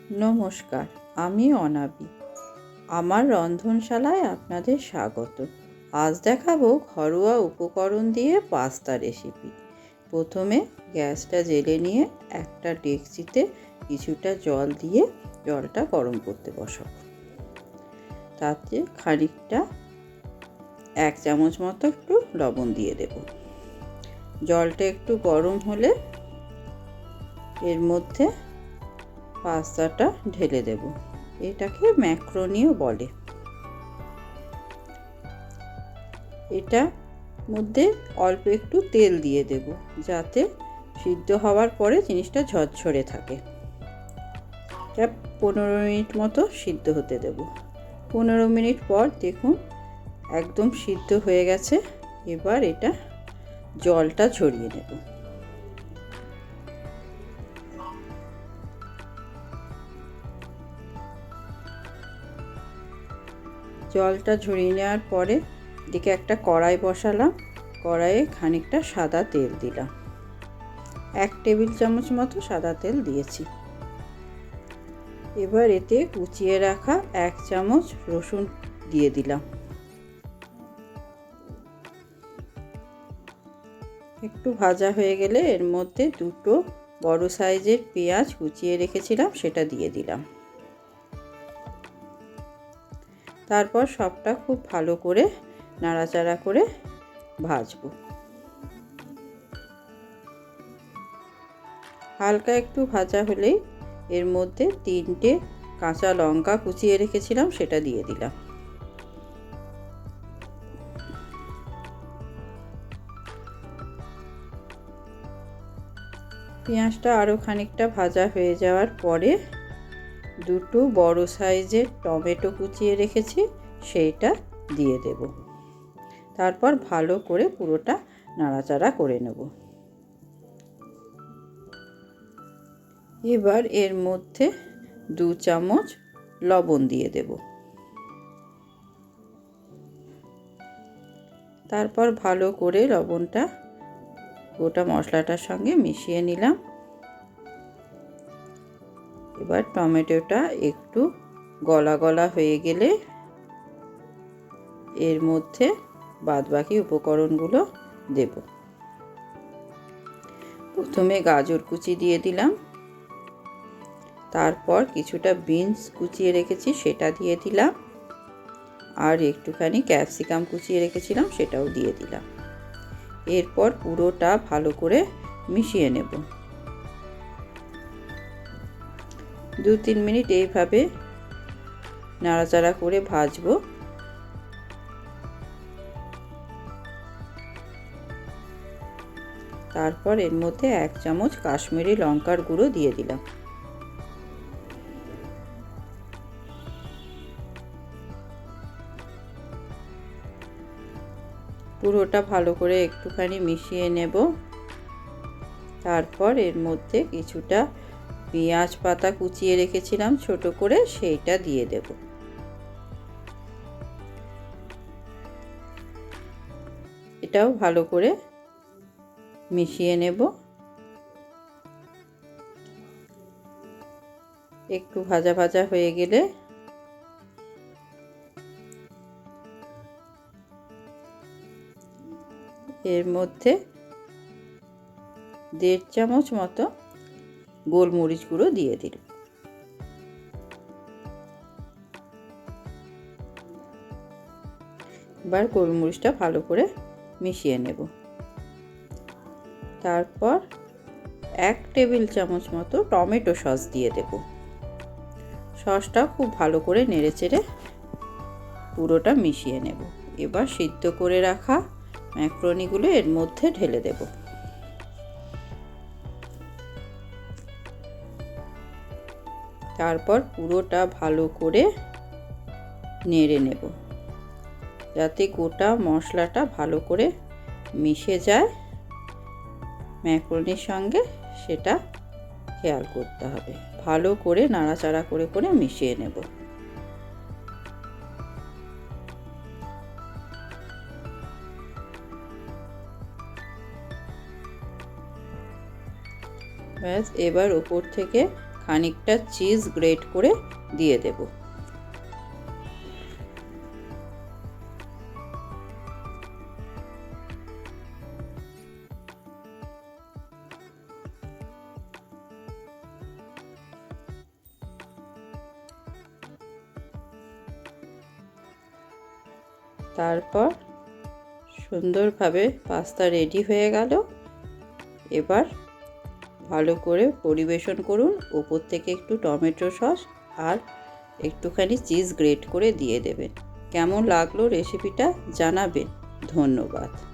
নমস্কার, আমি অনাবি। আমার রন্ধনশালায় আপনাদের স্বাগত। আজ দেখাবো ঘরোয়া উপকরণ দিয়ে পাস্তা রেসিপি। প্রথমে গ্যাসটা জ্বেলে নিয়ে একটা ডেকচিতে কিছুটা জল দিয়ে জলটা গরম করতে বসাবো। তাতে খানিকটা 1 চামচ মতো একটু লবণ দিয়ে দেব। জলটা একটু গরম হলে এর মধ্যে পাস্তাটা ঢেলে দেব। এটাকে ম্যাক্রোনিও বলে। এটা মধ্যে অল্প একটু তেল দিয়ে দেব যাতে সিদ্ধ হওয়ার পরে জিনিসটা ঝরঝরে থাকে। এটা 15 মিনিট মতো সিদ্ধ হতে দেব। 15 মিনিট পর দেখুন একদম সিদ্ধ হয়ে গেছে। এবার এটা জলটা ঝরিয়ে নেব। জলটা ঝরিয়ে নেওয়ার পরে এদিকে একটা কড়াই বসালাম। কড়াইয়ে খানিকটা সাদা তেল দিলাম। 1 টেবিল চামচ মতো সাদা তেল দিয়েছি। এবার এতে কুচিয়ে রাখা 1 চামচ রসুন দিয়ে দিলাম। একটু ভাজা হয়ে গেলে এর মধ্যে 2টো বড় সাইজের পেঁয়াজ কুচিয়ে রেখেছিলাম সেটা দিয়ে দিলাম। তারপর সবটা খুব ভালো করে নাড়াচাড়া করে ভাজবো। হালকা একটু ভাজা হলেই এর মধ্যে 3টে কাঁচা লঙ্কা কুচিয়ে রেখেছিলাম সেটা দিয়ে দিলাম। পেঁয়াজটা আরও খানিকটা ভাজা হয়ে যাওয়ার পরে 2টো বড় সাইজের টমেটো কুচিয়ে রেখেছি সেইটা দিয়ে দেব। তারপর ভালো করে পুরোটা নাড়াচাড়া করে নেব। এবার এর মধ্যে 2 চামচ লবণ দিয়ে দেব। তারপর ভালো করে লবণটা গোটা মশলাটার সঙ্গে মিশিয়ে নিলাম। এবার টমেটোটা একটু গলা গলা হয়ে গেলে এর মধ্যে বাদবাকি উপকরণগুলো দেব। প্রথমে গাজর কুচি দিয়ে দিলাম। তারপর কিছুটা বিনস কুচিয়ে রেখেছি সেটা দিয়ে দিলাম। আর একটুখানি ক্যাপসিকাম কুচিয়ে রেখেছিলাম সেটাও দিয়ে দিলাম। এরপর পুরোটা ভালো করে মিশিয়ে নেব। 2-3 মিনিট এইভাবে নাড়াচাড়া করে ভাজবো। তারপর এর মধ্যে 1 চামচ কাশ্মীরি লঙ্কার গুঁড়ো দিয়ে দিলাম। পুরোটা ভালো করে একটুখানি মিশিয়ে নেব। তারপর এর মধ্যে কিছুটা পেঁয়াজ পাতা কুচিয়ে রেখেছিলাম ছোট করে সেইটা দিয়ে দেব। এটাও ভালো করে মিশিয়ে নেব। একটু ভাজা ভাজা হয়ে গেলে এর মধ্যে 1.5 চামচ মতো গোলমরিচ গুঁড়ো দিয়ে দিল। এবার গোলমরিচটা ভালো করে মিশিয়ে নেব। তারপর 1 টেবিল চামচ মতো টমেটো সস দিয়ে দেব। সসটা খুব ভালো করে নেড়েচেড়ে পুরোটা মিশিয়ে নেব। এবার সিদ্ধ করে রাখা ম্যাক্রোনিগুলো এর মধ্যে ঢেলে দেব। তারপর পুরোটা ভালো করে নেড়ে নেব যাতে গোটা মশলাটা ভালো করে মিশে যায় ম্যাক্রোনির সঙ্গে, সেটা খেয়াল করতে হবে। ভালো করে নাড়াচাড়া করে করে মিশিয়ে নেব। ব্যাস, এবার উপর থেকে খানিকটা চিজ গ্রেট করে দিয়ে দেব। তারপর সুন্দরভাবে পাস্তা রেডি হয়ে গেল। এবার ভালো করে পরিবেশন করুন। ওপর থেকে একটু টমেটো সস আর একটুখানি চিজ গ্রেট করে দিয়ে দেবেন। কেমন লাগলো রেসিপিটা জানাবেন। ধন্যবাদ।